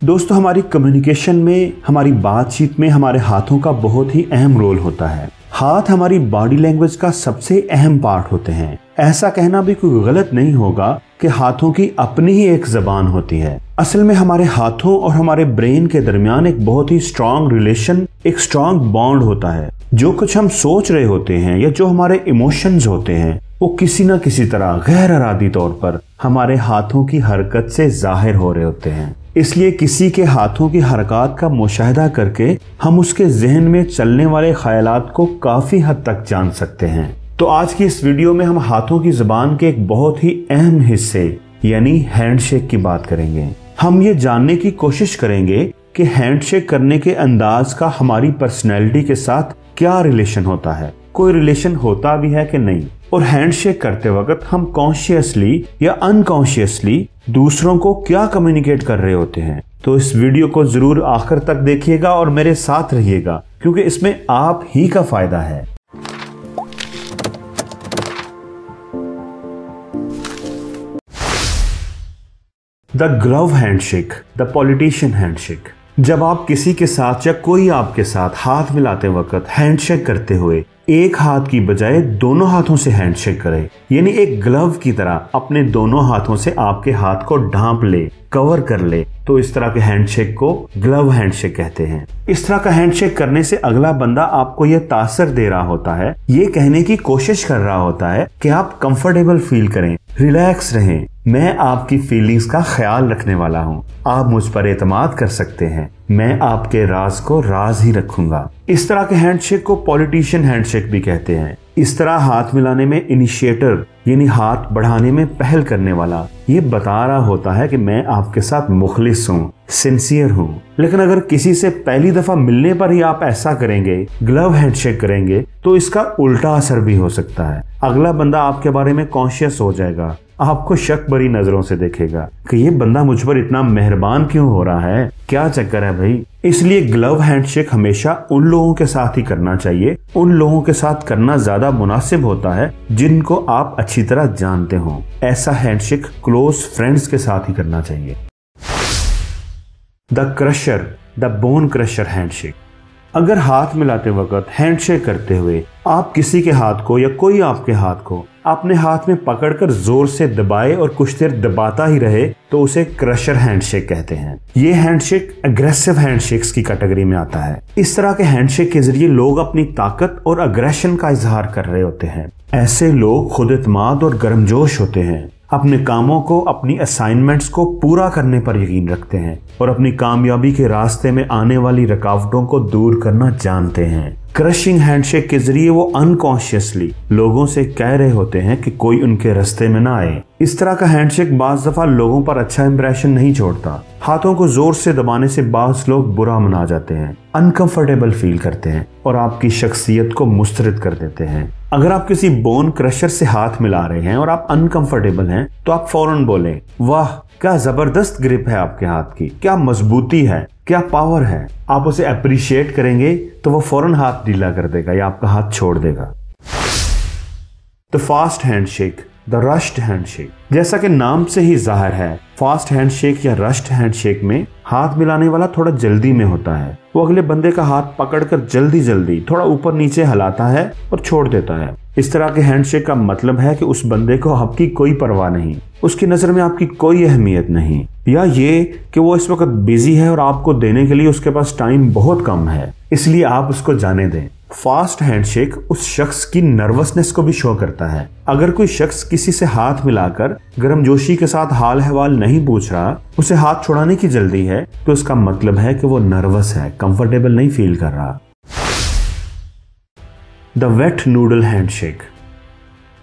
दोस्तों, हमारी कम्युनिकेशन में, हमारी बातचीत में हमारे हाथों का बहुत ही अहम रोल होता है। हाथ हमारी बॉडी लैंग्वेज का सबसे अहम पार्ट होते हैं। ऐसा कहना भी कोई गलत नहीं होगा कि हाथों की अपनी ही एक जबान होती है। असल में हमारे हाथों और हमारे ब्रेन के दरमियान एक बहुत ही स्ट्रॉन्ग रिलेशन, एक स्ट्रॉन्ग बॉन्ड होता है। जो कुछ हम सोच रहे होते हैं या जो हमारे इमोशंस होते हैं वो किसी न किसी तरह गैर इरादी तौर पर हमारे हाथों की हरकत से जाहिर हो रहे होते हैं। इसलिए किसी के हाथों की हरकत का मुशाहिदा करके हम उसके जहन में चलने वाले ख्यालात को काफी हद तक जान सकते हैं। तो आज की इस वीडियो में हम हाथों की जुबान के एक बहुत ही अहम हिस्से यानी हैंडशेक की बात करेंगे। हम ये जानने की कोशिश करेंगे कि हैंडशेक करने के अंदाज का हमारी पर्सनैलिटी के साथ क्या रिलेशन होता है, कोई रिलेशन होता भी है कि नहीं, और हैंडशेक करते वक्त हम कॉन्शियसली या अनकॉन्शियसली दूसरों को क्या कम्युनिकेट कर रहे होते हैं। तो इस वीडियो को जरूर आखिर तक देखिएगा और मेरे साथ रहिएगा, क्योंकि इसमें आप ही का फायदा है। The glove handshake, the politician handshake. जब आप किसी के साथ या कोई आपके साथ हाथ मिलाते वक्त हैंडशेक करते हुए एक हाथ की बजाय दोनों हाथों से हैंडशेक करे, यानी एक ग्लव की तरह अपने दोनों हाथों से आपके हाथ को ढांप ले, कवर कर ले, तो इस तरह के हैंडशेक को ग्लव हैंडशेक कहते हैं। इस तरह का हैंडशेक करने से अगला बंदा आपको यह तासर दे रहा होता है, ये कहने की कोशिश कर रहा होता है कि आप कंफर्टेबल फील करें, रिलैक्स रहें, मैं आपकी फीलिंग्स का ख्याल रखने वाला हूँ, आप मुझ पर एतमाद कर सकते हैं, मैं आपके राज को राज ही रखूंगा। इस तरह के हैंडशेक को पॉलिटिशियन हैंडशेक भी कहते हैं। इस तरह हाथ मिलाने में इनिशिएटर यानी हाथ बढ़ाने में पहल करने वाला ये बता रहा होता है कि मैं आपके साथ मुखलिस हूँ, सिंसियर हूँ। लेकिन अगर किसी से पहली दफा मिलने पर ही आप ऐसा करेंगे, ग्लव हैंडशेक करेंगे, तो इसका उल्टा असर भी हो सकता है। अगला बंदा आपके बारे में कॉन्शियस हो जाएगा, आपको शक भरी नजरों से देखेगा कि ये बंदा मुझ पर इतना मेहरबान क्यों हो रहा है, क्या चक्कर है भाई। इसलिए ग्लव हैंडशेक हमेशा उन लोगों के साथ ही करना चाहिए, उन लोगों के साथ करना ज्यादा मुनासिब होता है जिनको आप अच्छी तरह जानते हो। ऐसा हैंडशेक क्लोज फ्रेंड्स के साथ ही करना चाहिए। The crusher, the bone crusher handshake. अगर हाथ मिलाते वक्त हैंडशेक करते हुए आप किसी के हाथ को या कोई आपके हाथ को अपने हाथ में पकड़कर जोर से दबाए और कुछ देर दबाता ही रहे, तो उसे क्रशर हैंडशेक कहते हैं। ये हैंडशेक एग्रेसिव हैंडशेक्स की कैटेगरी में आता है। इस तरह के हैंडशेक के जरिए लोग अपनी ताकत और अग्रेशन का इजहार कर रहे होते हैं। ऐसे लोग खुद एतमाद और गर्मजोश होते हैं, अपने कामों को, अपनी असाइनमेंट्स को पूरा करने पर यकीन रखते हैं और अपनी कामयाबी के रास्ते में आने वाली रुकावटों को दूर करना जानते हैं। क्रशिंग हैंडशेक के जरिए वो अनकॉन्शियसली लोगों से कह रहे होते हैं कि कोई उनके रास्ते में ना आए। इस तरह का हैंडशेक बाज दफा लोगों पर अच्छा इंप्रेशन नहीं छोड़ता। हाथों को जोर से दबाने से बाज लोग बुरा मना जाते हैं, अनकंफर्टेबल फील करते हैं और आपकी शख्सियत को मुस्तरद कर देते हैं। अगर आप किसी बोन क्रशर से हाथ मिला रहे हैं और आप अनकंफर्टेबल हैं, तो आप फौरन बोलें, वाह क्या जबरदस्त ग्रिप है आपके हाथ की, क्या मजबूती है, क्या पावर है। आप उसे अप्रिशिएट करेंगे तो वो फौरन हाथ ढीला कर देगा या आपका हाथ छोड़ देगा। The fast handshake, the rushed handshake. जैसा कि नाम से ही जाहिर है, फास्ट हैंडशेक या रश्ड हैंडशेक में हाथ मिलाने वाला थोड़ा जल्दी में होता है। वो अगले बंदे का हाथ पकड़कर जल्दी जल्दी थोड़ा ऊपर नीचे हिलाता है और छोड़ देता है। इस तरह के हैंडशेक का मतलब है कि उस बंदे को आपकी कोई परवाह नहीं, उसकी नजर में आपकी कोई अहमियत नहीं, या ये कि वो इस वक्त बिजी है और आपको देने के लिए उसके पास टाइम बहुत कम है, इसलिए आप उसको जाने दें। फास्ट हैंडशेक उस शख्स की नर्वसनेस को भी शो करता है। अगर कोई शख्स किसी से हाथ मिलाकर गर्मजोशी के साथ हाल अहवाल नहीं पूछ रहा, उसे हाथ छुड़ाने की जल्दी है, तो इसका मतलब है कि वो नर्वस है, कंफर्टेबल नहीं फील कर रहा। The wet noodle handshake.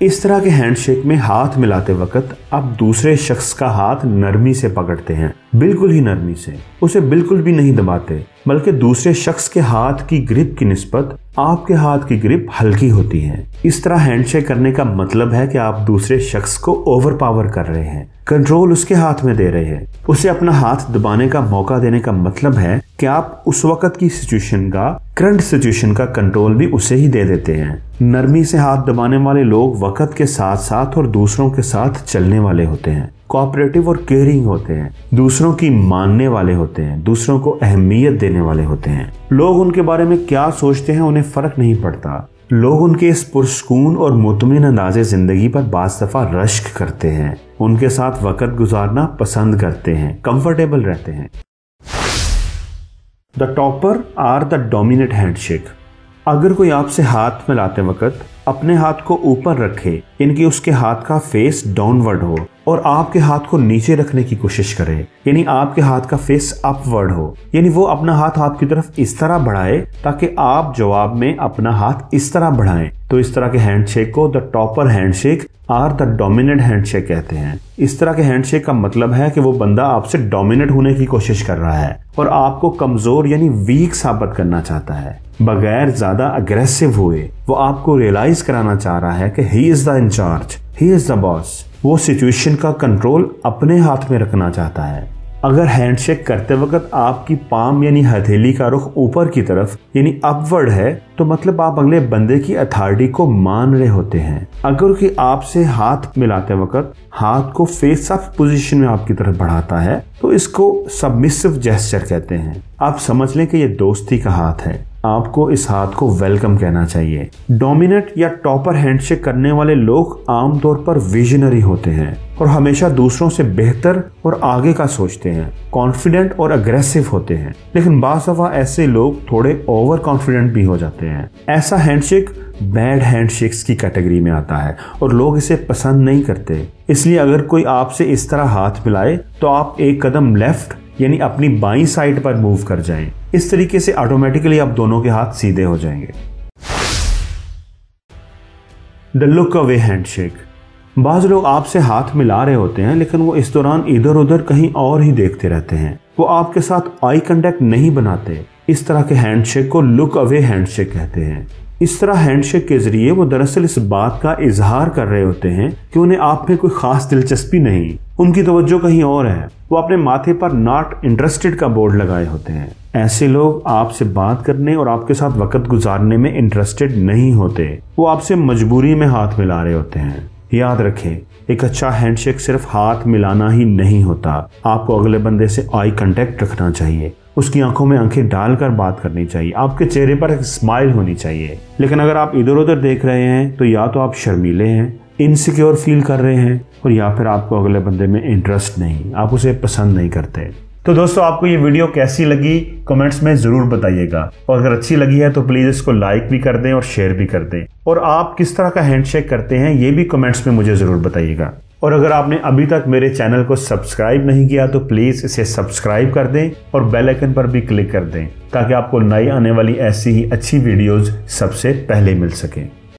इस तरह के हैंडशेक में हाथ मिलाते वक्त आप दूसरे शख्स का हाथ नरमी से पकड़ते हैं, बिल्कुल ही नरमी से, उसे बिल्कुल भी नहीं दबाते, बल्कि दूसरे शख्स के हाथ की ग्रिप की निस्बत आपके हाथ की ग्रिप हल्की होती है। इस तरह हैंडशेक करने का मतलब है कि आप दूसरे शख्स को ओवर पावर कर रहे हैं, कंट्रोल उसके हाथ में दे रहे हैं। उसे अपना हाथ दबाने का मौका देने का मतलब है कि आप उस वक्त की सिचुएशन का, करंट सिचुएशन का कंट्रोल भी उसे ही दे देते हैं। नरमी से हाथ दबाने वाले लोग वक्त के साथ साथ और दूसरों के साथ चलने वाले होते हैं। कोऑपरेटिव और केयरिंग होते हैं, दूसरों की मानने वाले होते हैं, दूसरों को अहमियत देने वाले होते हैं। लोग उनके बारे में क्या सोचते हैं उन्हें फर्क नहीं पड़ता। लोग उनके इस पुरसकून और मुतमिन अंदाज़े जिंदगी पर बाज़ दफ़ा रश्क करते हैं, उनके साथ वक़्त गुजारना पसंद करते हैं, कंफर्टेबल रहते हैं। The topper or the dominate handshake. अगर कोई आपसे हाथ मिलाते वक्त अपने हाथ को ऊपर रखे, यानी उसके हाथ का फेस डाउनवर्ड हो, और आपके हाथ को नीचे रखने की कोशिश करे, यानी आपके हाथ का फेस अपवर्ड हो, यानी वो अपना हाथ आपकी तरफ इस तरह बढ़ाए ताकि आप जवाब में अपना हाथ इस तरह बढ़ाएं, तो इस तरह के हैंडशेक को the topper handshake or the dominant handshake कहते हैं। इस तरह के हैंडशेक का मतलब है कि वो बंदा आपसे डोमिनेट होने की कोशिश कर रहा है और आपको कमजोर यानी वीक साबित करना चाहता है। बगैर ज्यादा अग्रेसिव हुए वो आपको रियलाइज कराना चाह रहा है कि he is the incharge, he is the boss. वो सिचुएशन का कंट्रोल अपने हाथ में रखना चाहता है। अगर हैंडशेक करते वक्त आपकी पाम यानी हथेली का रुख ऊपर की तरफ यानी अपवर्ड है, तो मतलब आप अगले बंदे की अथॉरिटी को मान रहे होते हैं। अगर कि आपसे हाथ मिलाते वक्त हाथ को फेस अप पोजीशन में आपकी तरफ बढ़ाता है, तो इसको सबमिसिव जेस्चर कहते हैं। आप समझ लें कि ये दोस्ती का हाथ है, आपको इस हाथ को वेलकम कहना चाहिए। डोमिनेट या टॉपर हैंडशेक करने वाले लोग आमतौर पर विजनरी होते हैं और हमेशा दूसरों से बेहतर और आगे का सोचते हैं, कॉन्फिडेंट और अग्रेसिव होते हैं। लेकिन बाज़ दफ़ा ऐसे लोग थोड़े ओवर कॉन्फिडेंट भी हो जाते हैं। ऐसा हैंडशेक बैड हैंडशेक्स की कैटेगरी में आता है और लोग इसे पसंद नहीं करते। इसलिए अगर कोई आपसे इस तरह हाथ मिलाए तो आप एक कदम लेफ्ट यानी अपनी बाईं साइड पर मूव कर जाएं। इस तरीके से ऑटोमेटिकली आप दोनों के हाथ सीधे हो जाएंगे। The look away handshake. बाज लोग आपसे हाथ मिला रहे होते हैं लेकिन वो इस दौरान इधर उधर कहीं और ही देखते रहते हैं, वो आपके साथ आई कांटेक्ट नहीं बनाते। इस तरह के हैंडशेक को लुक अवे हैंडशेक कहते हैं। इस तरह हैंडशेक के जरिए वो दरअसल इस बात का इजहार कर रहे होते हैं कि उन्हें आप में कोई खास दिलचस्पी नहीं, उनकी तवज्जो कहीं और है। वो अपने माथे पर नॉट इंटरेस्टेड का बोर्ड लगाए होते हैं। ऐसे लोग आपसे बात करने और आपके साथ वक्त गुजारने में इंटरेस्टेड नहीं होते, वो आपसे मजबूरी में हाथ मिला रहे होते हैं। याद रखें, एक अच्छा हैंडशेक सिर्फ हाथ मिलाना ही नहीं होता, आपको अगले बंदे से आई कांटेक्ट रखना चाहिए, उसकी आंखों में आंखें डालकर बात करनी चाहिए, आपके चेहरे पर एक स्माइल होनी चाहिए। लेकिन अगर आप इधर उधर देख रहे हैं तो या तो आप शर्मीले हैं, इनसिक्योर फील कर रहे हैं, और या फिर आपको अगले बंदे में इंटरेस्ट नहीं, आप उसे पसंद नहीं करते। तो दोस्तों, आपको ये वीडियो कैसी लगी कमेंट्स में जरूर बताइएगा, और अगर अच्छी लगी है तो प्लीज इसको लाइक भी कर दें और शेयर भी कर दें। और आप किस तरह का हैंडशेक करते हैं ये भी कमेंट्स में मुझे जरूर बताइएगा। और अगर आपने अभी तक मेरे चैनल को सब्सक्राइब नहीं किया तो प्लीज इसे सब्सक्राइब कर दें और बेल आइकन पर भी क्लिक कर दें ताकि आपको नई आने वाली ऐसी ही अच्छी वीडियोस सबसे पहले मिल सकें।